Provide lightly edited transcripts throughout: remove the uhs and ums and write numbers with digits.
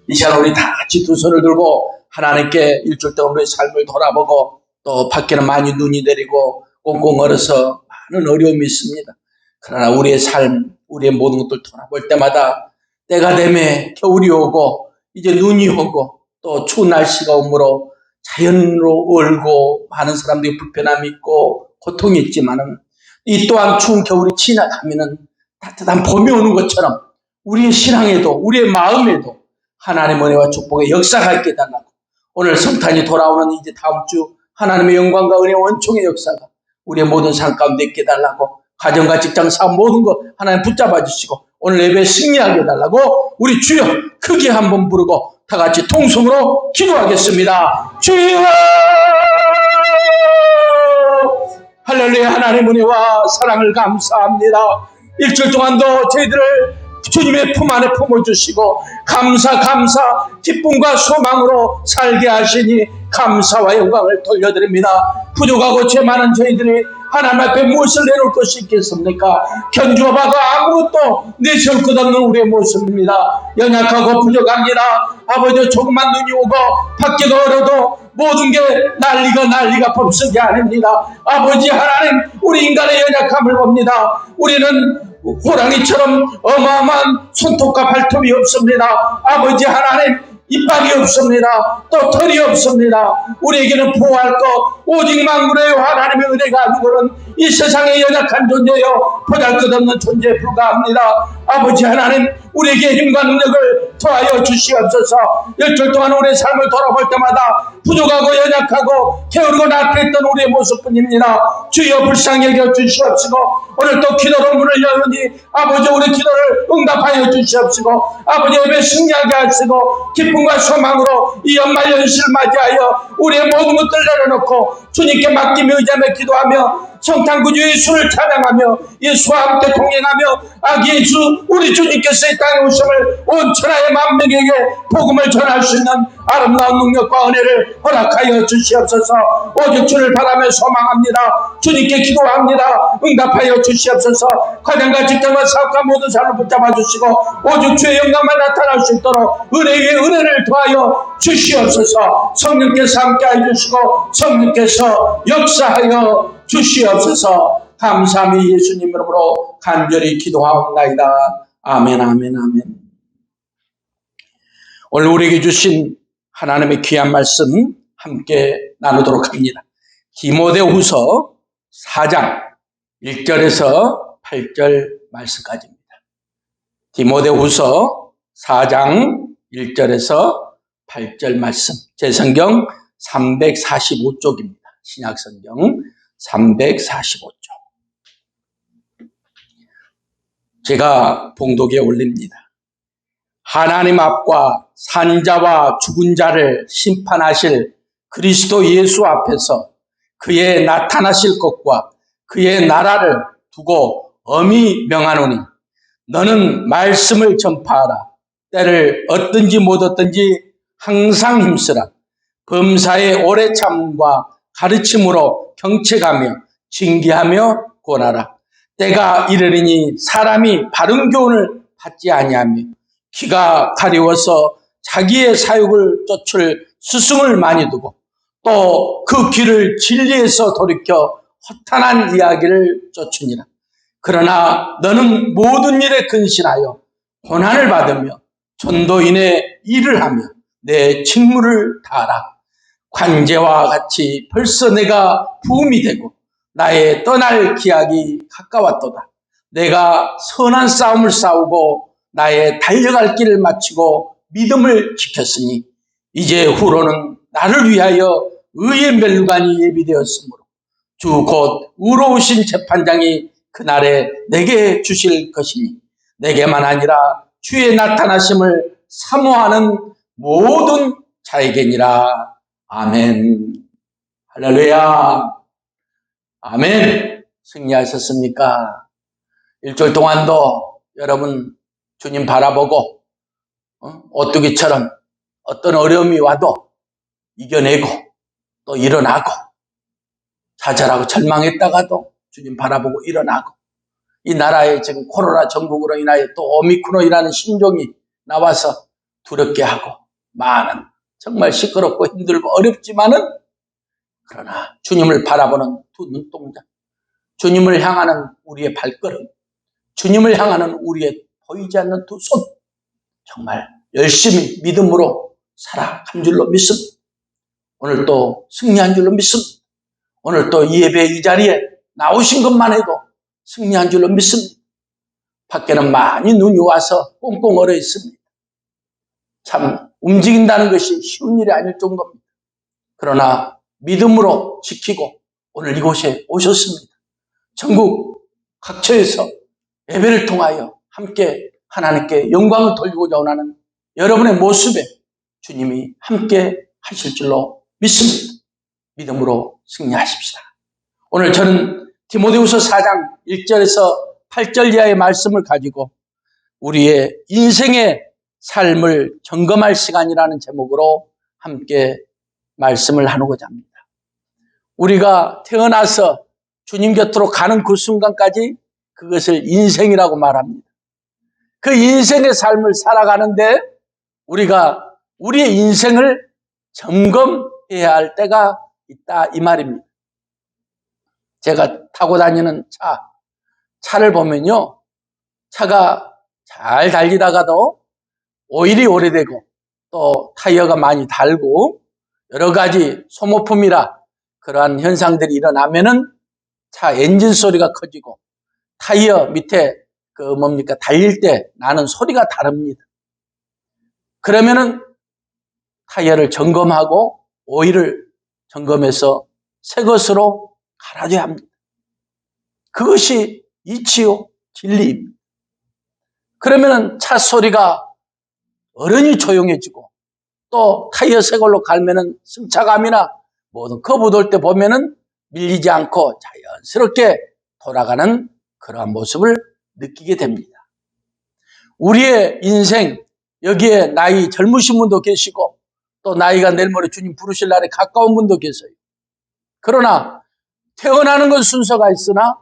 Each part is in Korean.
이 시간 우리 다 같이 두 손을 들고 하나님께 일주일 동안 우리의 삶을 돌아보고, 또 밖에는 많이 눈이 내리고 꽁꽁 얼어서 많은 어려움이 있습니다. 그러나 우리의 삶, 우리의 모든 것들 돌아볼 때마다 때가 되면 겨울이 오고 이제 눈이 오고 또 추운 날씨가 오므로 자연으로 얼고 많은 사람들이 불편함이 있고 고통이 있지만은, 이 또한 추운 겨울이 지나가면은 따뜻한 봄이 오는 것처럼 우리의 신앙에도 우리의 마음에도 하나님의 은혜와 축복의 역사가 있게 해달라고, 오늘 성탄이 돌아오는 이제 다음 주 하나님의 영광과 은혜와 원총의 역사가 우리의 모든 삶 가운데 있게 해달라고, 가정과 직장, 사업 모든 것 하나님 붙잡아 주시고 오늘 예배 승리하게 해달라고 우리 주여 크게 한번 부르고 다 같이 통성으로 기도하겠습니다. 주여! 할렐루야. 하나님의 은혜와 사랑을 감사합니다. 일주일 동안도 저희들을 주님의 품 안에 품어주시고 감사 기쁨과 소망으로 살게 하시니 감사와 영광을 돌려드립니다. 부족하고 죄 많은 저희들이 하나님 앞에 무엇을 내놓을 것이 있겠습니까? 견주어봐도 아무것도 내세울 것 없는 우리의 모습입니다. 연약하고 부족합니다. 아버지, 조금만 눈이 오고 밖에가 얼어도 모든 게 난리가 법석이 아닙니다. 아버지 하나님, 우리 인간의 연약함을 봅니다. 우리는 호랑이처럼 어마어마한 손톱과 발톱이 없습니다. 아버지 하나님, 이빨이 없습니다. 또 털이 없습니다. 우리에게는 보호할 것 오직 만물의 하나님의 은혜가 아니고는 이 세상에 연약한 존재요 보잘것없는 존재에 불과합니다. 아버지 하나님, 우리에게 힘과 능력을 더하여 주시옵소서. 일주일 동안 우리의 삶을 돌아볼 때마다 부족하고 연약하고 게으르고 나태했던 우리의 모습뿐입니다. 주여 불쌍히 여겨 주시옵시고 오늘 또 기도로 문을 여는이 아버지 우리 기도를 응답하여 주시옵시고 아버지 예배 승리하게 하시고 기쁨과 소망으로 이 연말 연시를 맞이하여 우리의 모든 것들을 내려놓고 주님께 맡기며 의지하며 기도하며 성탄구주 예수를 찬양하며 예수와 함께 동행하며 아기 예수 우리 주님께서 이 땅에 오심을 온 천하의 만민에게 복음을 전할 수 있는 아름다운 능력과 은혜를 허락하여 주시옵소서. 오직 주를 바라며 소망합니다. 주님께 기도합니다. 응답하여 주시옵소서. 가정과 직장과 사업과 모든 삶을 붙잡아 주시고 오직 주의 영광만 나타날 수 있도록 은혜 위에 은혜를 더하여 주시옵소서. 성령께서 함께해 주시고 성령께서 역사하여 주시옵소서. 감사함이 예수님 이름으로 간절히 기도하옵나이다. 아멘, 아멘, 아멘. 오늘 우리에게 주신 하나님의 귀한 말씀 함께 나누도록 합니다. 디모데후서 4장 1절에서 8절 말씀까지입니다. 디모데후서 4장 1절에서 8절 말씀, 제 성경 345쪽입니다. 신약성경 345쪽. 제가 봉독에 올립니다. 하나님 앞과 산자와 죽은 자를 심판하실 그리스도 예수 앞에서 그의 나타나실 것과 그의 나라를 두고 엄히 명하노니 너는 말씀을 전파하라. 때를 얻든지 못 얻든지 항상 힘쓰라. 범사의 오래 참음과 가르침으로 경책하며 징계하며 권하라. 때가 이르리니 사람이 바른 교훈을 받지 아니하며 귀가 가려워서 자기의 사욕을 쫓을 스승을 많이 두고 또 그 귀를 진리에서 돌이켜 허탄한 이야기를 쫓으니라. 그러나 너는 모든 일에 근신하여 고난을 받으며 전도인의 일을 하며 내 직무를 다하라. 관제와 같이 벌써 내가 부음이 되고 나의 떠날 기약이 가까웠도다. 내가 선한 싸움을 싸우고 나의 달려갈 길을 마치고 믿음을 지켰으니 이제 후로는 나를 위하여 의의 멸관이 예비되었으므로 주 곧 의로우신 재판장이 그날에 내게 주실 것이니 내게만 아니라 주의 나타나심을 사모하는 모든 자에게니라. 아멘. 할렐루야. 아멘. 승리하셨습니까? 일주일 동안도 여러분 주님 바라보고 오뚜기처럼 어떤 어려움이 와도 이겨내고 또 일어나고, 좌절하고 절망했다가도 주님 바라보고 일어나고, 이 나라에 지금 코로나 전국으로 인하여 또 오미크론이라는 신종이 나와서 두렵게 하고 많은 정말 시끄럽고 힘들고 어렵지만은 그러나 주님을 바라보는 두 눈동자, 주님을 향하는 우리의 발걸음, 주님을 향하는 우리의 보이지 않는 두 손, 정말 열심히 믿음으로 살아간 줄로 믿습니다. 오늘 또 승리한 줄로 믿습니다. 오늘 또 이 예배 이 자리에 나오신 것만 해도 승리한 줄로 믿습니다. 밖에는 많이 눈이 와서 꽁꽁 얼어 있습니다. 참 움직인다는 것이 쉬운 일이 아닐 정도입니다. 그러나 믿음으로 지키고 오늘 이곳에 오셨습니다. 전국 각처에서 예배를 통하여 함께 하나님께 영광을 돌리고자 원하는 여러분의 모습에 주님이 함께 하실 줄로 믿습니다. 믿음으로 승리하십시다. 오늘 저는 디모데후서 4장 1절에서 8절 이하의 말씀을 가지고 우리의 인생의 삶을 점검할 시간이라는 제목으로 함께 말씀을 나누고자 합니다. 우리가 태어나서 주님 곁으로 가는 그 순간까지 그것을 인생이라고 말합니다. 그 인생의 삶을 살아가는데 우리가 우리의 인생을 점검해야 할 때가 있다 이 말입니다. 제가 타고 다니는 차를 보면요, 차가 잘 달리다가도 오일이 오래되고 또 타이어가 많이 달고 여러 가지 소모품이라 그러한 현상들이 일어나면은 차 엔진 소리가 커지고 타이어 밑에 달릴 때 나는 소리가 다릅니다. 그러면은 타이어를 점검하고 오일을 점검해서 새 것으로 갈아줘야 합니다. 그것이 이치요 진리입니다. 그러면은 차 소리가 어른이 조용해지고 또 타이어 새 걸로 갈면은 승차감이나 모든 커브 돌 때 보면은 밀리지 않고 자연스럽게 돌아가는 그러한 모습을 느끼게 됩니다. 우리의 인생, 여기에 나이 젊으신 분도 계시고 또 나이가 내일 모레 주님 부르실 날에 가까운 분도 계세요. 그러나 태어나는 건 순서가 있으나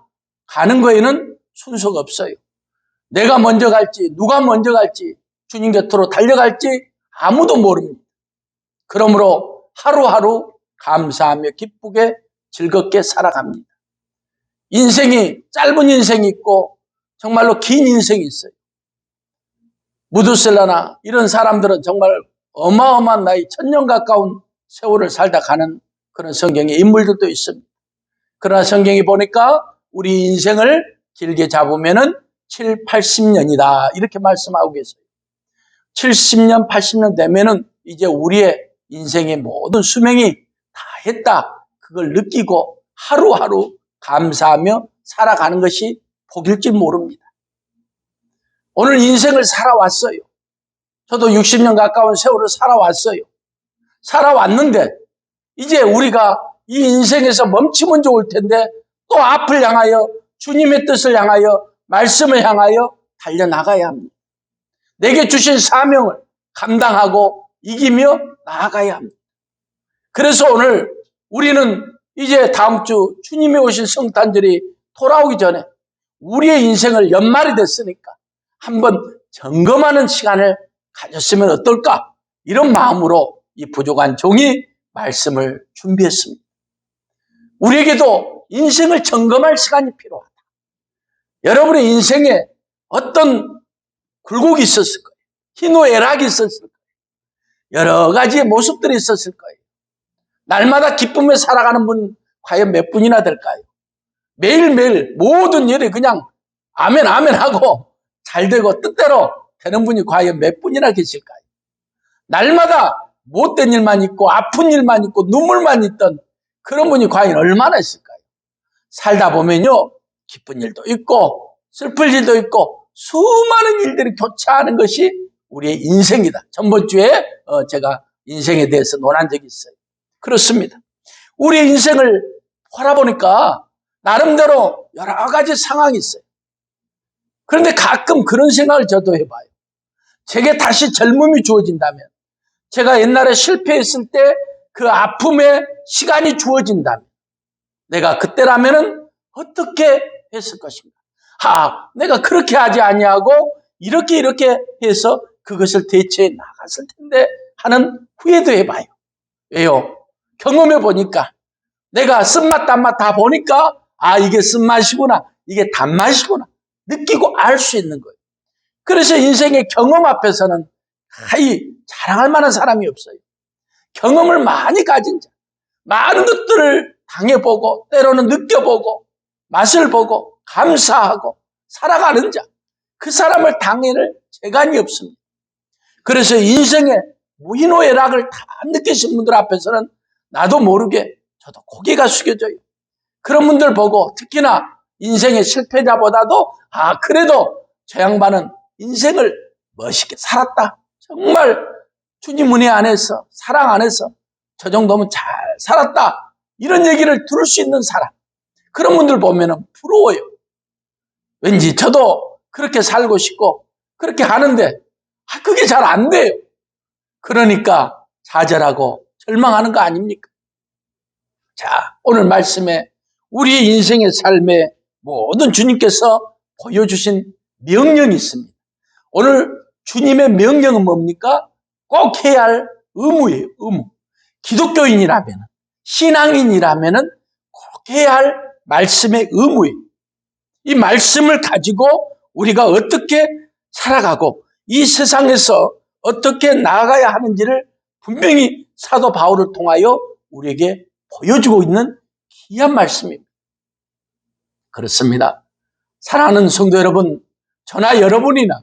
가는 거에는 순서가 없어요. 내가 먼저 갈지 누가 먼저 갈지 주님 곁으로 달려갈지 아무도 모릅니다. 그러므로 하루하루 감사하며 기쁘게 즐겁게 살아갑니다. 인생이 짧은 인생이 있고 정말로 긴 인생이 있어요. 무드셀라나 이런 사람들은 정말 어마어마한 나이 1000년 가까운 세월을 살다 가는 그런 성경의 인물들도 있습니다. 그러나 성경이 보니까 우리 인생을 길게 잡으면은 7, 80년이다 이렇게 말씀하고 계세요. 70년, 80년 되면은 이제 우리의 인생의 모든 수명이 다 했다. 그걸 느끼고 하루하루 감사하며 살아가는 것이 복일지 모릅니다. 오늘 인생을 살아왔어요. 저도 60년 가까운 세월을 살아왔어요. 살아왔는데 이제 우리가 이 인생에서 멈추면 좋을 텐데 또 앞을 향하여 주님의 뜻을 향하여 말씀을 향하여 달려나가야 합니다. 내게 주신 사명을 감당하고 이기며 나아가야 합니다. 그래서 오늘 우리는 이제 다음 주 주님이 오실 성탄절이 돌아오기 전에 우리의 인생을 연말이 됐으니까 한번 점검하는 시간을 가졌으면 어떨까? 이런 마음으로 이 부족한 종이 말씀을 준비했습니다. 우리에게도 인생을 점검할 시간이 필요하다. 여러분의 인생에 어떤 굴곡이 있었을 거예요. 희노애락이 있었을 거예요. 여러 가지의 모습들이 있었을 거예요. 날마다 기쁨에 살아가는 분 과연 몇 분이나 될까요? 매일매일 모든 일이 그냥 아멘 아멘 하고 잘 되고 뜻대로 되는 분이 과연 몇 분이나 계실까요? 날마다 못된 일만 있고 아픈 일만 있고 눈물만 있던 그런 분이 과연 얼마나 있을까요? 살다 보면요, 기쁜 일도 있고 슬플 일도 있고 수많은 일들이 교차하는 것이 우리의 인생이다. 전번 주에 제가 인생에 대해서 논한 적이 있어요. 그렇습니다. 우리의 인생을 바라보니까 나름대로 여러 가지 상황이 있어요. 그런데 가끔 그런 생각을 저도 해봐요. 제게 다시 젊음이 주어진다면, 제가 옛날에 실패했을 때 그 아픔의 시간이 주어진다면 내가 그때라면은 어떻게 했을 것인가? 내가 그렇게 하지 아니하고 이렇게 해서 그것을 대체해 나갔을 텐데 하는 후회도 해봐요. 왜요? 경험해 보니까 내가 쓴맛 단맛 다 보니까 이게 쓴맛이구나, 이게 단맛이구나 느끼고 알 수 있는 거예요. 그래서 인생의 경험 앞에서는 자랑할 만한 사람이 없어요. 경험을 많이 가진 자, 많은 것들을 당해보고 때로는 느껴보고 맛을 보고 감사하고 살아가는 자, 그 사람을 당해낼 재간이 없습니다. 그래서 인생의 무희노애락을 다 느끼신 분들 앞에서는 나도 모르게 저도 고개가 숙여져요. 그런 분들 보고 특히나 인생의 실패자보다도 그래도 저 양반은 인생을 멋있게 살았다. 정말 주님 은혜 안에서 사랑 안에서 저 정도면 잘 살았다. 이런 얘기를 들을 수 있는 사람. 그런 분들 보면 부러워요. 왠지 저도 그렇게 살고 싶고 그렇게 하는데 그게 잘 안 돼요. 그러니까 좌절하고 절망하는 거 아닙니까? 자, 오늘 말씀에 우리 인생의 삶에 모든 주님께서 보여주신 명령이 있습니다. 오늘 주님의 명령은 뭡니까? 꼭 해야 할 의무예요. 의무. 기독교인이라면, 신앙인이라면 꼭 해야 할 말씀의 의무예요. 이 말씀을 가지고 우리가 어떻게 살아가고 이 세상에서 어떻게 나아가야 하는지를 분명히 사도 바울을 통하여 우리에게 보여주고 있는 귀한 말씀입니다. 그렇습니다. 사랑하는 성도 여러분, 저나 여러분이나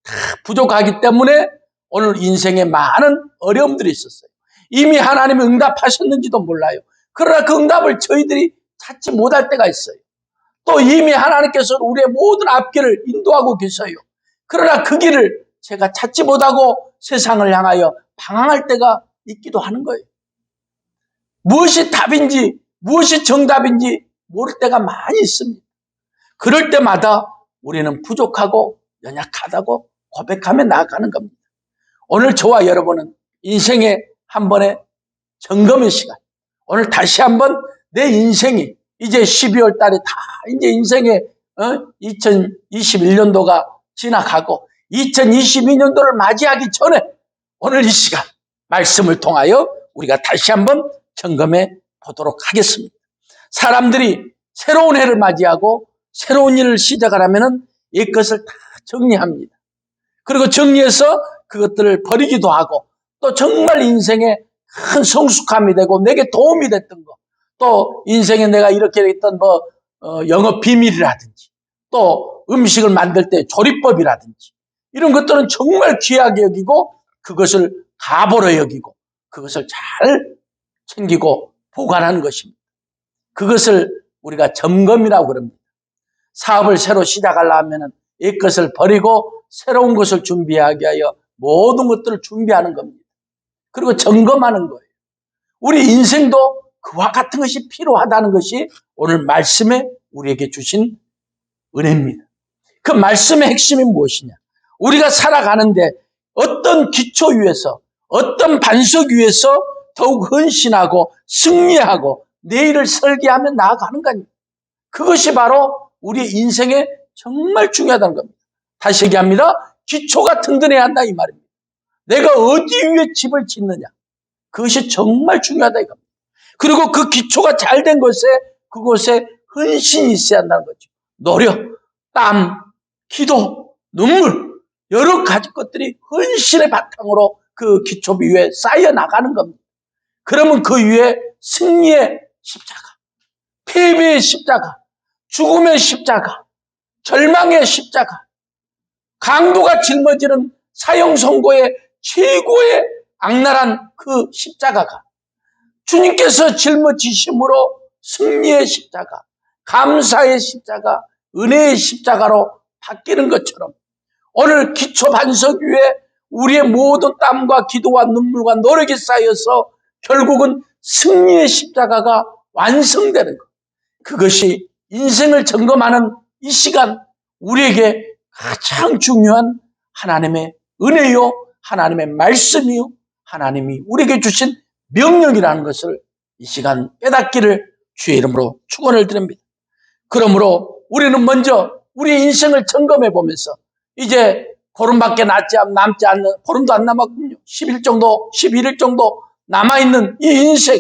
다 부족하기 때문에 오늘 인생에 많은 어려움들이 있었어요. 이미 하나님이 응답하셨는지도 몰라요. 그러나 그 응답을 저희들이 찾지 못할 때가 있어요. 또 이미 하나님께서 우리의 모든 앞길을 인도하고 계셔요. 그러나 그 길을 제가 찾지 못하고 세상을 향하여 방황할 때가 있기도 하는 거예요. 무엇이 답인지 무엇이 정답인지 모를 때가 많이 있습니다. 그럴 때마다 우리는 부족하고 연약하다고 고백하며 나아가는 겁니다. 오늘 저와 여러분은 인생의 한 번의 점검의 시간, 오늘 다시 한번 내 인생이 이제 12월 달에 다 이제 인생의 2021년도가 지나가고 2022년도를 맞이하기 전에 오늘 이 시간 말씀을 통하여 우리가 다시 한번 점검해 보도록 하겠습니다. 사람들이 새로운 해를 맞이하고 새로운 일을 시작하려면 이것을 다 정리합니다. 그리고 정리해서 그것들을 버리기도 하고 또 정말 인생에 큰 성숙함이 되고 내게 도움이 됐던 거, 또 인생에 내가 이렇게 했던 영업 비밀이라든지 또 음식을 만들 때 조리법이라든지 이런 것들은 정말 귀하게 여기고 그것을 가보로 여기고 그것을 잘 챙기고 보관하는 것입니다. 그것을 우리가 점검이라고 그럽니다. 사업을 새로 시작하려면 이것을 버리고 새로운 것을 준비하게 하여 모든 것들을 준비하는 겁니다. 그리고 점검하는 거예요. 우리 인생도 그와 같은 것이 필요하다는 것이 오늘 말씀에 우리에게 주신 은혜입니다. 그 말씀의 핵심이 무엇이냐? 우리가 살아가는데 어떤 기초 위에서 어떤 반석 위에서 더욱 헌신하고 승리하고 내일을 설계하며 나아가는 거아니에요. 그것이 바로 우리 인생에 정말 중요하다는 겁니다. 다시 얘기합니다. 기초가 든든해야 한다 이 말입니다. 내가 어디 위에 집을 짓느냐, 그것이 정말 중요하다 이겁니다. 그리고 그 기초가 잘 된 것에 그곳에 헌신이 있어야 한다는 거죠. 노력, 땀, 기도, 눈물 여러 가지 것들이 헌신의 바탕으로 그 기초 위에 쌓여 나가는 겁니다. 그러면 그 위에 승리의 십자가, 패배의 십자가, 죽음의 십자가, 절망의 십자가, 강도가 짊어지는 사형 선고의 최고의 악랄한 그 십자가가 주님께서 짊어지심으로 승리의 십자가, 감사의 십자가, 은혜의 십자가로 바뀌는 것처럼 오늘 기초 반석 위에 우리의 모든 땀과 기도와 눈물과 노력이 쌓여서 결국은 승리의 십자가가 완성되는 것. 그것이 인생을 점검하는 이 시간 우리에게 가장 중요한 하나님의 은혜요, 하나님의 말씀이요, 하나님이 우리에게 주신 명령이라는 것을 이 시간 깨닫기를 주의 이름으로 축원을 드립니다. 그러므로 우리는 먼저 우리 인생을 점검해 보면서 이제 보름밖에 남지 않는, 보름도 안 남았군요. 10일 정도, 11일 정도 남아있는 이 인생,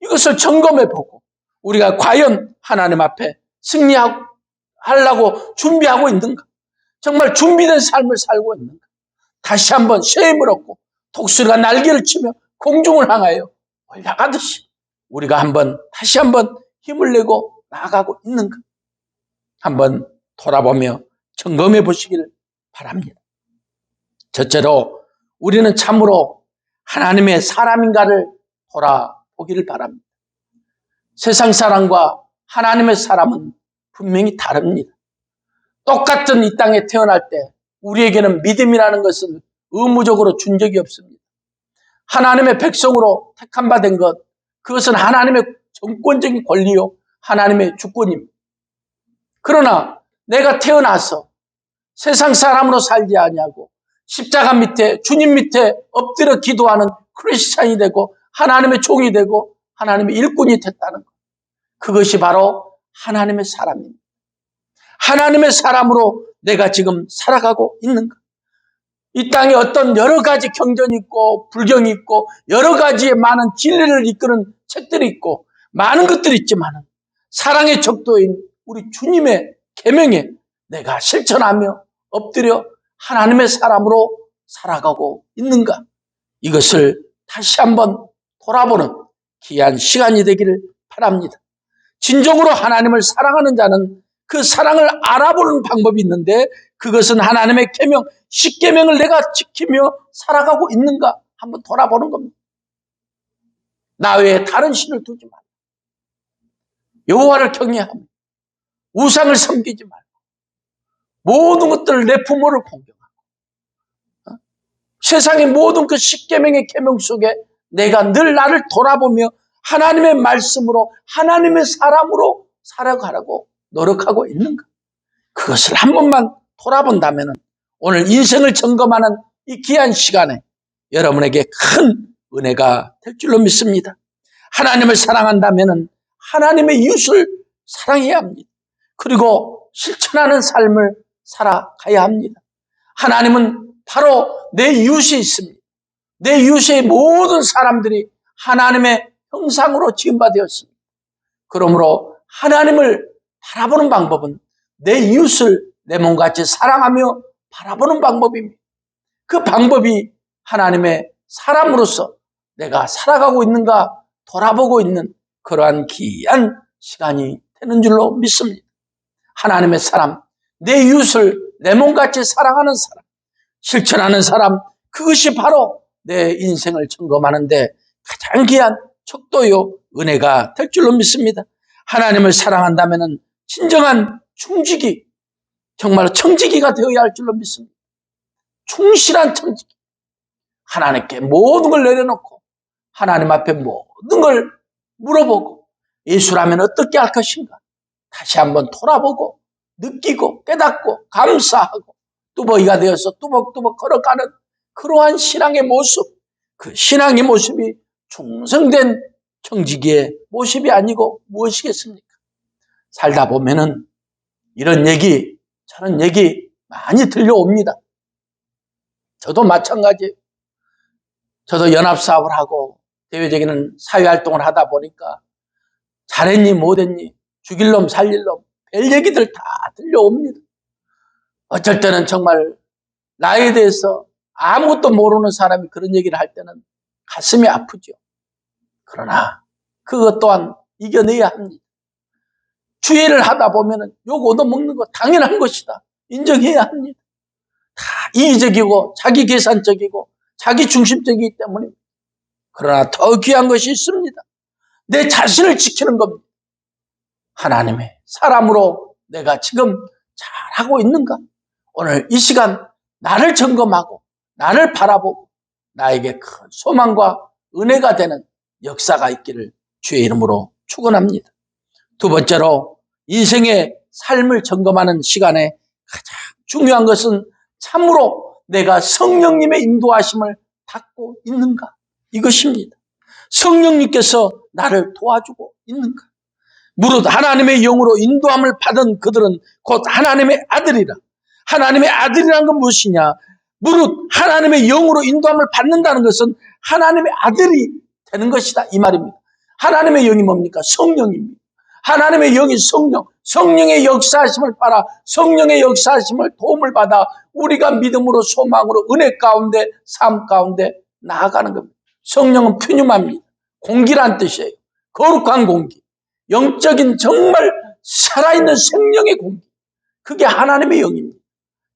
이것을 점검해보고 우리가 과연 하나님 앞에 승리하려고 준비하고 있는가? 정말 준비된 삶을 살고 있는가? 다시 한번 새 힘을 얻고 독수리가 날개를 치며 공중을 향하여 올라가듯이 우리가 다시 한번 힘을 내고 나아가고 있는가? 한번 돌아보며 점검해 보시기를 바랍니다. 첫째로 우리는 참으로 하나님의 사람인가를 돌아보기를 바랍니다. 세상 사람과 하나님의 사람은 분명히 다릅니다. 똑같은 이 땅에 태어날 때 우리에게는 믿음이라는 것은 의무적으로 준 적이 없습니다. 하나님의 백성으로 택함 받은 것, 그것은 하나님의 정권적인 권리요, 하나님의 주권입니다. 그러나 내가 태어나서 세상 사람으로 살지 아니하고 십자가 밑에, 주님 밑에 엎드려 기도하는 크리스찬이 되고 하나님의 종이 되고 하나님의 일꾼이 됐다는 것, 그것이 바로 하나님의 사람입니다. 하나님의 사람으로 내가 지금 살아가고 있는가? 이 땅에 어떤 여러 가지 경전이 있고 불경이 있고 여러 가지의 많은 진리를 이끄는 책들이 있고 많은 것들이 있지만 사랑의 척도인 우리 주님의 계명에 내가 실천하며 엎드려 하나님의 사람으로 살아가고 있는가? 이것을 다시 한번 돌아보는 귀한 시간이 되기를 바랍니다. 진정으로 하나님을 사랑하는 자는 그 사랑을 알아보는 방법이 있는데 그것은 하나님의 계명, 십계명을 내가 지키며 살아가고 있는가 한번 돌아보는 겁니다. 나 외에 다른 신을 두지 말고 여호와를 경외하며 우상을 섬기지 말고 모든 것들을 내 부모를 공경하고 세상의 모든 그 십계명의 계명 속에 내가 늘 나를 돌아보며 하나님의 말씀으로 하나님의 사람으로 살아가라고 노력하고 있는가? 그것을 한 번만 돌아본다면 오늘 인생을 점검하는 이 귀한 시간에 여러분에게 큰 은혜가 될 줄로 믿습니다. 하나님을 사랑한다면 하나님의 이웃을 사랑해야 합니다. 그리고 실천하는 삶을 살아가야 합니다. 하나님은 바로 내 이웃이 있습니다. 내 이웃의 모든 사람들이 하나님의 형상으로 지음받았습니다. 그러므로 하나님을 바라보는 방법은 내 이웃을 내 몸같이 사랑하며 바라보는 방법입니다. 그 방법이 하나님의 사람으로서 내가 살아가고 있는가 돌아보고 있는 그러한 귀한 시간이 되는 줄로 믿습니다. 하나님의 사람, 내 이웃을 내 몸같이 사랑하는 사람, 실천하는 사람, 그것이 바로 내 인생을 점검하는데 가장 귀한 척도요 은혜가 될 줄로 믿습니다. 하나님을 사랑한다면 진정한 충직이, 정말 청지기가 되어야 할 줄로 믿습니다. 충실한 청지기. 하나님께 모든 걸 내려놓고 하나님 앞에 모든 걸 물어보고 예수라면 어떻게 할 것인가 다시 한번 돌아보고 느끼고 깨닫고 감사하고 뚜벅이가 되어서 뚜벅뚜벅 걸어가는 그러한 신앙의 모습, 그 신앙의 모습이 충성된 청지기의 모습이 아니고 무엇이겠습니까? 살다 보면은 이런 얘기, 저런 얘기 많이 들려옵니다. 저도 마찬가지예요. 저도 연합사업을 하고 대외적인 사회활동을 하다 보니까 잘했니 못했니 죽일 놈 살릴 놈 별 얘기들 다 들려옵니다. 어쩔 때는 정말 나에 대해서 아무것도 모르는 사람이 그런 얘기를 할 때는 가슴이 아프죠. 그러나 그것 또한 이겨내야 합니다. 주의를 하다 보면 욕 얻어먹는 거 당연한 것이다. 인정해야 합니다. 다 이기적이고 자기 계산적이고 자기 중심적이기 때문입니다. 그러나 더 귀한 것이 있습니다. 내 자신을 지키는 겁니다. 하나님의 사람으로 내가 지금 잘하고 있는가? 오늘 이 시간 나를 점검하고 나를 바라보고 나에게 큰 소망과 은혜가 되는 역사가 있기를 주의 이름으로 축원합니다. 두 번째로 인생의 삶을 점검하는 시간에 가장 중요한 것은 참으로 내가 성령님의 인도하심을 받고 있는가? 이것입니다. 성령님께서 나를 도와주고 있는가? 무릇 하나님의 영으로 인도함을 받은 그들은 곧 하나님의 아들이라. 하나님의 아들이라는 건 무엇이냐? 무릇 하나님의 영으로 인도함을 받는다는 것은 하나님의 아들이 되는 것이다, 이 말입니다. 하나님의 영이 뭡니까? 성령입니다. 하나님의 영이 성령, 성령의 역사하심을 따라 성령의 역사하심을 도움을 받아 우리가 믿음으로 소망으로 은혜 가운데 삶 가운데 나아가는 겁니다. 성령은 퓨뉴마입니다. 공기란 뜻이에요. 거룩한 공기, 영적인 정말 살아있는 생명의 공기, 그게 하나님의 영입니다.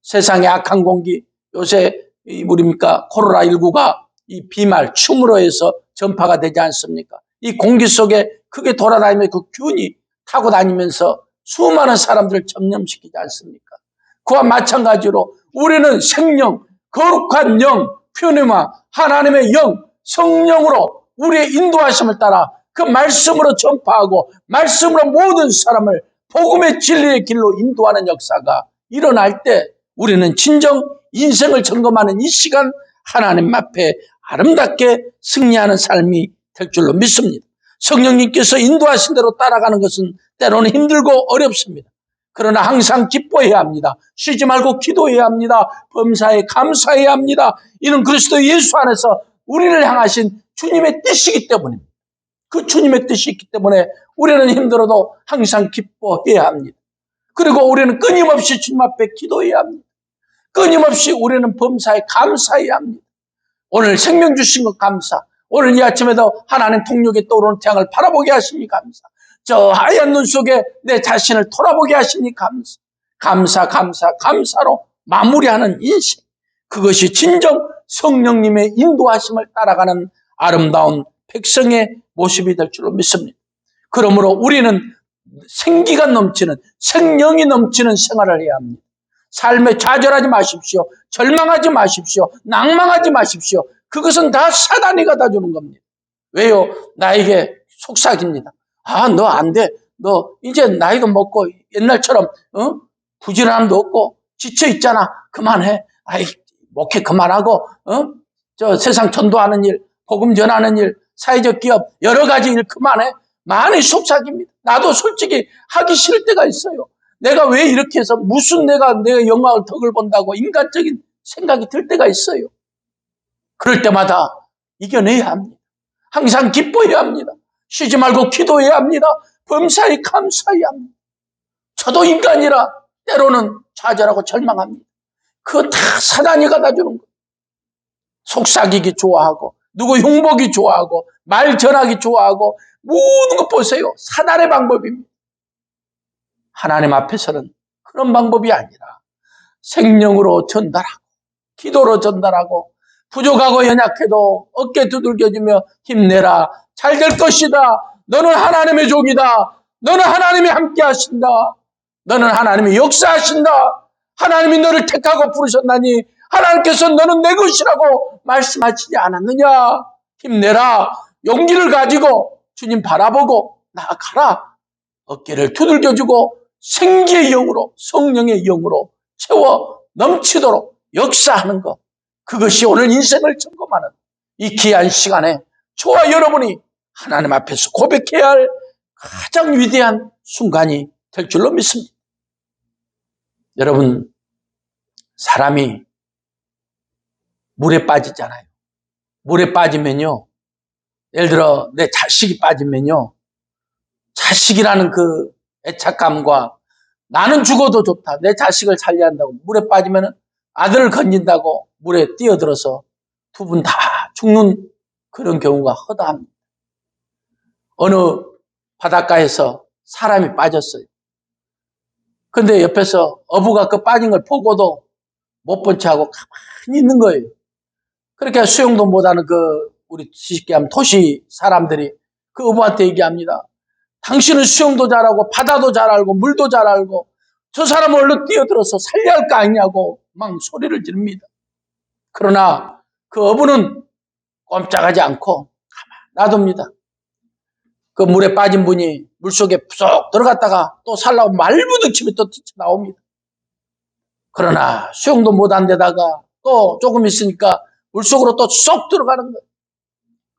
세상의 악한 공기, 요새 우리입니까 코로나19가 이 비말, 충으로 해서 전파가 되지 않습니까? 이 공기 속에 크게 돌아다니며 그 균이 타고 다니면서 수많은 사람들을 점령시키지 않습니까? 그와 마찬가지로 우리는 생명, 거룩한 영, 퓨네마, 하나님의 영, 성령으로 우리의 인도하심을 따라 그 말씀으로 전파하고 말씀으로 모든 사람을 복음의 진리의 길로 인도하는 역사가 일어날 때 우리는 진정 인생을 점검하는 이 시간 하나님 앞에 아름답게 승리하는 삶이 될 줄로 믿습니다. 성령님께서 인도하신 대로 따라가는 것은 때로는 힘들고 어렵습니다. 그러나 항상 기뻐해야 합니다. 쉬지 말고 기도해야 합니다. 범사에 감사해야 합니다. 이는 그리스도 예수 안에서 우리를 향하신 주님의 뜻이기 때문입니다. 그 주님의 뜻이 있기 때문에 우리는 힘들어도 항상 기뻐해야 합니다. 그리고 우리는 끊임없이 주님 앞에 기도해야 합니다. 끊임없이 우리는 범사에 감사해야 합니다. 오늘 생명 주신 것 감사. 오늘 이 아침에도 하나님 통역에 떠오르는 태양을 바라보게 하시니 감사. 저 하얀 눈 속에 내 자신을 돌아보게 하시니 감사. 감사로 마무리하는 인생. 그것이 진정 성령님의 인도하심을 따라가는 아름다운 백성의 모습이 될 줄로 믿습니다. 그러므로 우리는 생기가 넘치는, 생명이 넘치는 생활을 해야 합니다. 삶에 좌절하지 마십시오. 절망하지 마십시오. 낭망하지 마십시오. 그것은 다 사단이 갖다 주는 겁니다. 왜요? 나에게 속삭입니다. 너 안 돼. 너 이제 나이도 먹고 옛날처럼 부지런함도 없고 지쳐 있잖아. 그만해. 목회 그만하고 저 세상 전도하는 일, 복음 전하는 일, 사회적 기업 여러 가지 일 그만해. 많이 속삭입니다. 나도 솔직히 하기 싫을 때가 있어요. 내가 왜 이렇게 해서 무슨 내가 영광을 덕을 본다고 인간적인 생각이 들 때가 있어요. 그럴 때마다 이겨내야 합니다. 항상 기뻐해야 합니다. 쉬지 말고 기도해야 합니다. 범사에 감사해야 합니다. 저도 인간이라 때로는 좌절하고 절망합니다. 그거 다 사단이 갖다 주는 거예요. 속삭이기 좋아하고 누구 흉보기 좋아하고 말 전하기 좋아하고 모든 거 보세요. 사단의 방법입니다. 하나님 앞에서는 그런 방법이 아니라 생명으로 전달하고 기도로 전달하고 부족하고 연약해도 어깨 두들겨주며 힘내라. 잘 될 것이다. 너는 하나님의 종이다. 너는 하나님이 함께 하신다. 너는 하나님이 역사하신다. 하나님이 너를 택하고 부르셨나니 하나님께서 너는 내 것이라고 말씀하시지 않았느냐. 힘내라. 용기를 가지고 주님 바라보고 나아가라. 어깨를 두들겨주고 생기의 영으로 성령의 영으로 채워 넘치도록 역사하는 것. 그것이 오늘 인생을 점검하는 이 귀한 시간에 저와 여러분이 하나님 앞에서 고백해야 할 가장 위대한 순간이 될 줄로 믿습니다. 여러분, 사람이 물에 빠지잖아요. 물에 빠지면요, 예를 들어 내 자식이 빠지면요, 자식이라는 그 애착감과 나는 죽어도 좋다, 내 자식을 살려야 한다고 물에 빠지면 아들을 건진다고 물에 뛰어들어서 두 분 다 죽는 그런 경우가 허다합니다. 어느 바닷가에서 사람이 빠졌어요. 근데 옆에서 어부가 그 빠진 걸 보고도 못 본 채하고 가만히 있는 거예요. 그렇게 수영도 못하는 우리 쉽게 하면 도시 사람들이 그 어부한테 얘기합니다. 당신은 수영도 잘하고 바다도 잘 알고 물도 잘 알고 저 사람을 얼른 뛰어들어서 살려야 할 거 아니냐고 막 소리를 지릅니다. 그러나 그 어부는 꼼짝하지 않고 가만 놔둡니다. 그 물에 빠진 분이 물속에 푹 들어갔다가 또 살라고 말부딪히면 또 튀쳐나옵니다. 그러나 수영도 못한 데다가 또 조금 있으니까 물속으로 또 쏙 들어가는 거예요.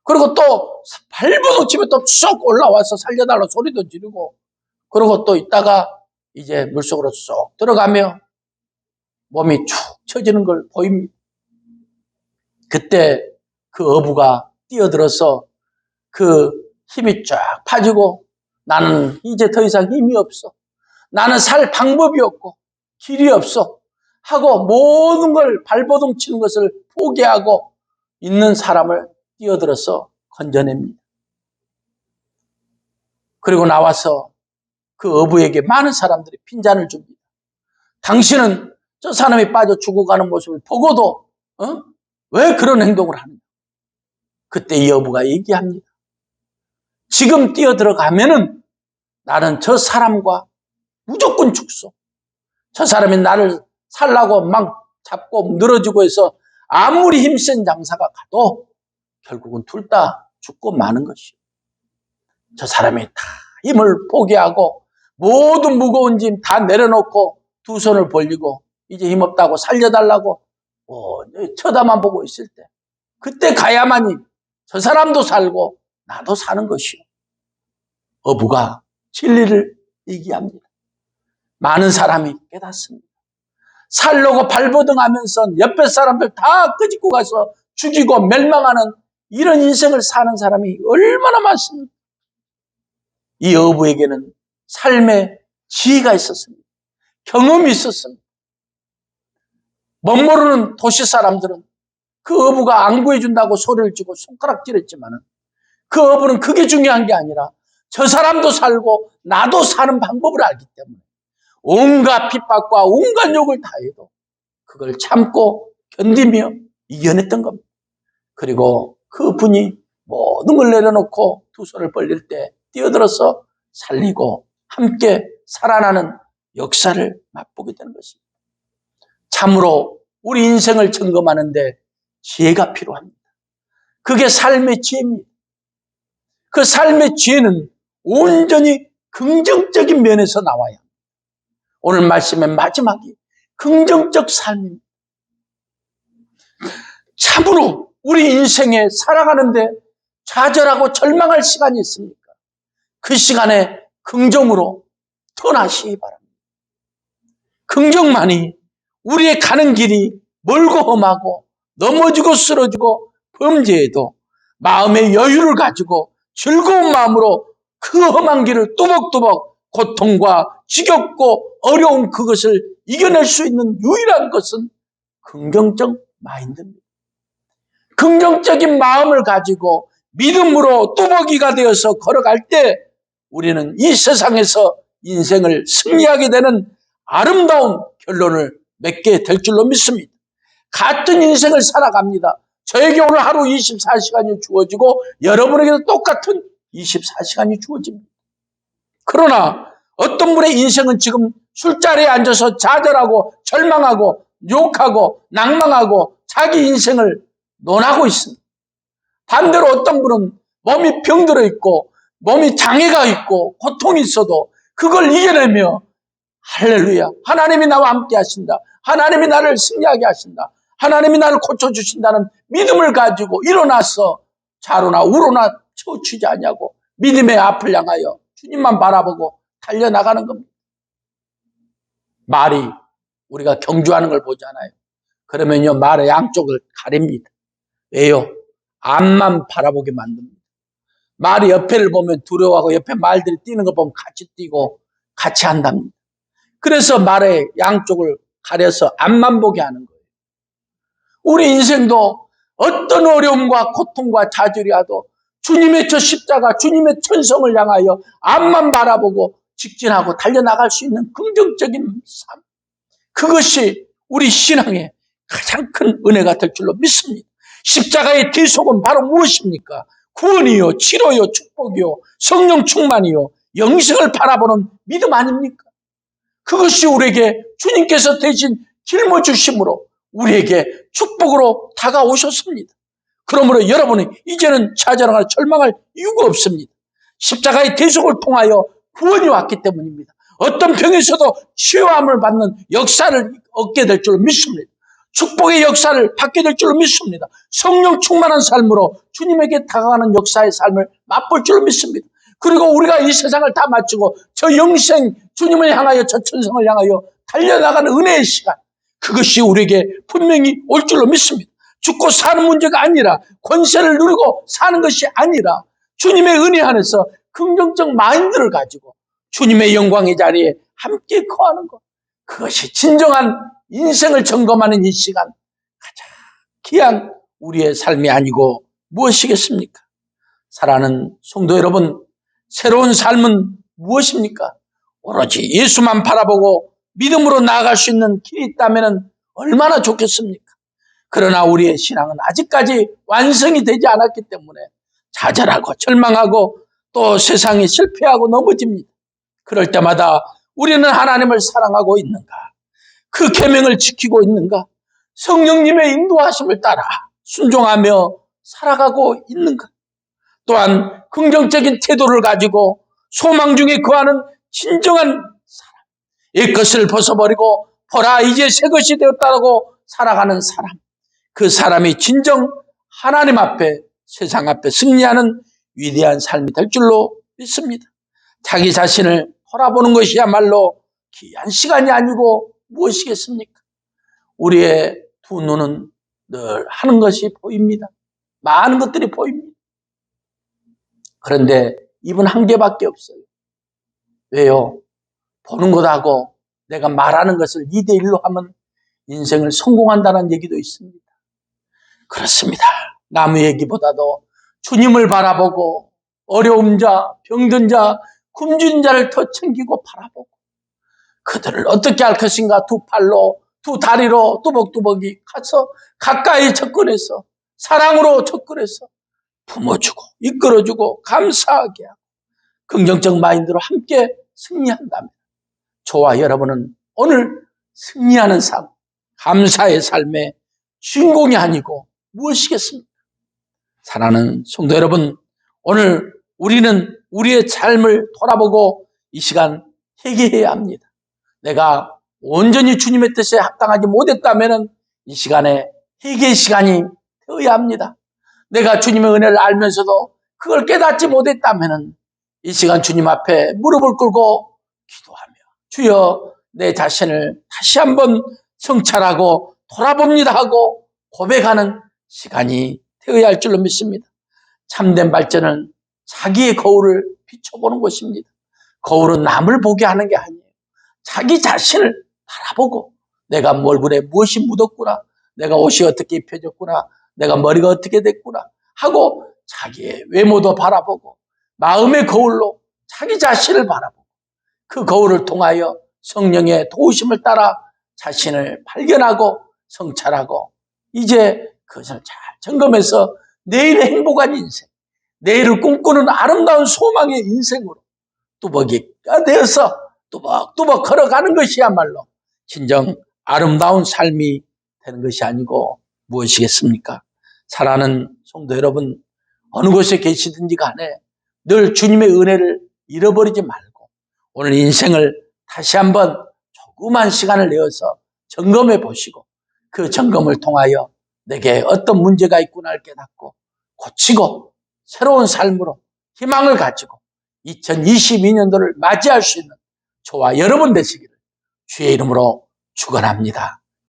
그리고 또 발부둥치면 또 쏙 올라와서 살려달라고 소리도 지르고, 그리고 또 있다가 이제 물속으로 쏙 들어가며 몸이 축 처지는 걸 보입니다. 그때 그 어부가 뛰어들어서 그 힘이 쫙 빠지고 나는 이제 더 이상 힘이 없어. 나는 살 방법이 없고 길이 없어. 하고 모든 걸 발버둥 치는 것을 포기하고 있는 사람을 뛰어들어서 건져냅니다. 그리고 나와서 그 어부에게 많은 사람들이 핀잔을 줍니다. 당신은 저 사람이 빠져 죽어가는 모습을 보고도 왜 그런 행동을 하느냐. 그때 이 어부가 얘기합니다. 지금 뛰어들어가면은 나는 저 사람과 무조건 죽소. 저 사람이 나를 살라고 막 잡고 늘어지고 해서 아무리 힘센 장사가 가도 결국은 둘 다 죽고 마는 것이요. 저 사람이 다 힘을 포기하고 모든 무거운 짐 다 내려놓고 두 손을 벌리고 이제 힘없다고 살려달라고 쳐다만 보고 있을 때 그때 가야만이 저 사람도 살고 나도 사는 것이요. 어부가 진리를 얘기합니다. 많은 사람이 깨닫습니다. 살려고 발버둥하면서 옆에 사람들 다 끄집고 가서 죽이고 멸망하는 이런 인생을 사는 사람이 얼마나 많습니까? 이 어부에게는 삶의 지혜가 있었습니다. 경험이 있었습니다. 멋모르는 도시 사람들은 그 어부가 안 구해준다고 소리를 지고 손가락질했지만 그 어부는 그게 중요한 게 아니라 저 사람도 살고 나도 사는 방법을 알기 때문에 온갖 핍박과 온갖 욕을 다 해도 그걸 참고 견디며 이겨냈던 겁니다. 그리고 그분이 모든 걸 내려놓고 두 손을 벌릴 때 뛰어들어서 살리고 함께 살아나는 역사를 맛보게 되는 것입니다. 참으로 우리 인생을 점검하는데 지혜가 필요합니다. 그게 삶의 지혜입니다. 그 삶의 지혜는 온전히 긍정적인 면에서 나와야 합니다. 오늘 말씀의 마지막이 긍정적 삶입니다. 참으로 우리 인생에 살아가는데 좌절하고 절망할 시간이 있습니까? 그 시간에 긍정으로 떠나시기 바랍니다. 긍정만이 우리의 가는 길이 멀고 험하고 넘어지고 쓰러지고 범죄해도 마음의 여유를 가지고 즐거운 마음으로 그 험한 길을 뚜벅뚜벅 고통과 지겹고 어려운 그것을 이겨낼 수 있는 유일한 것은 긍정적 마인드입니다. 긍정적인 마음을 가지고 믿음으로 뚜벅이가 되어서 걸어갈 때 우리는 이 세상에서 인생을 승리하게 되는 아름다운 결론을 맺게 될 줄로 믿습니다. 같은 인생을 살아갑니다. 저에게 오늘 하루 24시간이 주어지고 여러분에게도 똑같은 24시간이 주어집니다. 그러나 어떤 분의 인생은 지금 술자리에 앉아서 좌절하고 절망하고 욕하고 낭망하고 자기 인생을 논하고 있습니다. 반대로 어떤 분은 몸이 병들어 있고 몸이 장애가 있고 고통이 있어도 그걸 이겨내며 할렐루야, 하나님이 나와 함께 하신다. 하나님이 나를 승리하게 하신다. 하나님이 나를 고쳐주신다는 믿음을 가지고 일어나서 좌로나 우로나 쳐치지 않냐고 믿음의 앞을 향하여 주님만 바라보고 달려나가는 겁니다. 말이 우리가 경주하는 걸 보잖아요. 그러면요, 말의 양쪽을 가립니다. 왜요? 앞만 바라보게 만듭니다. 말이 옆에를 보면 두려워하고 옆에 말들이 뛰는 거 보면 같이 뛰고 같이 한답니다. 그래서 말의 양쪽을 가려서 앞만 보게 하는 거예요. 우리 인생도 어떤 어려움과 고통과 좌절이 와도 주님의 저 십자가, 주님의 천성을 향하여 앞만 바라보고 직진하고 달려나갈 수 있는 긍정적인 삶. 그것이 우리 신앙의 가장 큰 은혜가 될 줄로 믿습니다. 십자가의 뒤속은 바로 무엇입니까? 구원이요, 치료요, 축복이요, 성령 충만이요, 영생을 바라보는 믿음 아닙니까? 그것이 우리에게 주님께서 대신 짊어주심으로 우리에게 축복으로 다가오셨습니다. 그러므로 여러분은 이제는 좌절하거나 절망할 이유가 없습니다. 십자가의 대속을 통하여 구원이 왔기 때문입니다. 어떤 병에서도 치유함을 받는 역사를 얻게 될 줄로 믿습니다. 축복의 역사를 받게 될 줄로 믿습니다. 성령 충만한 삶으로 주님에게 다가가는 역사의 삶을 맛볼 줄로 믿습니다. 그리고 우리가 이 세상을 다 마치고 저 영생 주님을 향하여 저 천성을 향하여 달려나가는 은혜의 시간, 그것이 우리에게 분명히 올 줄로 믿습니다. 죽고 사는 문제가 아니라, 권세를 누리고 사는 것이 아니라, 주님의 은혜 안에서 긍정적 마인드를 가지고 주님의 영광의 자리에 함께 거하는 것, 그것이 진정한 인생을 점검하는 이 시간, 가장 귀한 우리의 삶이 아니고 무엇이겠습니까? 사랑하는 성도 여러분, 새로운 삶은 무엇입니까? 오로지 예수만 바라보고 믿음으로 나아갈 수 있는 길이 있다면 얼마나 좋겠습니까? 그러나 우리의 신앙은 아직까지 완성이 되지 않았기 때문에 좌절하고 절망하고 또 세상에 실패하고 넘어집니다. 그럴 때마다 우리는 하나님을 사랑하고 있는가? 그 계명을 지키고 있는가? 성령님의 인도하심을 따라 순종하며 살아가고 있는가? 또한 긍정적인 태도를 가지고 소망 중에 거하는 진정한 사람, 옛것을 벗어버리고 보라 이제 새 것이 되었다고 살아가는 사람, 그 사람이 진정 하나님 앞에, 세상 앞에 승리하는 위대한 삶이 될 줄로 믿습니다. 자기 자신을 돌아보는 것이야말로 귀한 시간이 아니고 무엇이겠습니까? 우리의 두 눈은 늘 하는 것이 보입니다. 많은 것들이 보입니다. 그런데 입은 한 개밖에 없어요. 왜요? 보는 것하고 내가 말하는 것을 2대1로 하면 인생을 성공한다는 얘기도 있습니다. 그렇습니다. 남의 얘기보다도 주님을 바라보고 어려운 자, 병든 자, 굶주린 자를 더 챙기고 바라보고 그들을 어떻게 할 것인가 두 팔로, 두 다리로 뚜벅뚜벅이 가서 가까이 접근해서 사랑으로 접근해서 품어주고 이끌어주고 감사하게 하고 긍정적 마인드로 함께 승리한다면 저와 여러분은 오늘 승리하는 삶, 감사의 삶의 주인공이 아니고 무엇이겠습니까? 사랑하는 성도 여러분, 오늘 우리는 우리의 삶을 돌아보고 이 시간 회개해야 합니다. 내가 온전히 주님의 뜻에 합당하지 못했다면 이 시간에 회개의 시간이 되어야 합니다. 내가 주님의 은혜를 알면서도 그걸 깨닫지 못했다면 이 시간 주님 앞에 무릎을 꿇고 기도하며 주여 내 자신을 다시 한번 성찰하고 돌아봅니다 하고 고백하는 시간이 되어야 할 줄로 믿습니다. 참된 발전은 자기의 거울을 비춰보는 것입니다. 거울은 남을 보게 하는 게 아니에요. 자기 자신을 바라보고 내가 얼굴에 무엇이 묻었구나, 내가 옷이 어떻게 입혀졌구나, 내가 머리가 어떻게 됐구나 하고 자기의 외모도 바라보고 마음의 거울로 자기 자신을 바라보고 그 거울을 통하여 성령의 도우심을 따라 자신을 발견하고 성찰하고 이제 그것을 잘 점검해서 내일의 행복한 인생, 내일을 꿈꾸는 아름다운 소망의 인생으로 뚜벅이가 되어서 뚜벅뚜벅 걸어가는 것이야말로 진정 아름다운 삶이 되는 것이 아니고 무엇이겠습니까? 사랑하는 성도 여러분, 어느 곳에 계시든지 간에 늘 주님의 은혜를 잃어버리지 말고 오늘 인생을 다시 한번 조그만 시간을 내어서 점검해 보시고 그 점검을 통하여 내게 어떤 문제가 있구나를 깨닫고 고치고 새로운 삶으로 희망을 가지고 2022년도를 맞이할 수 있는 저와 여러분 되시기를 주의 이름으로 축원합니다.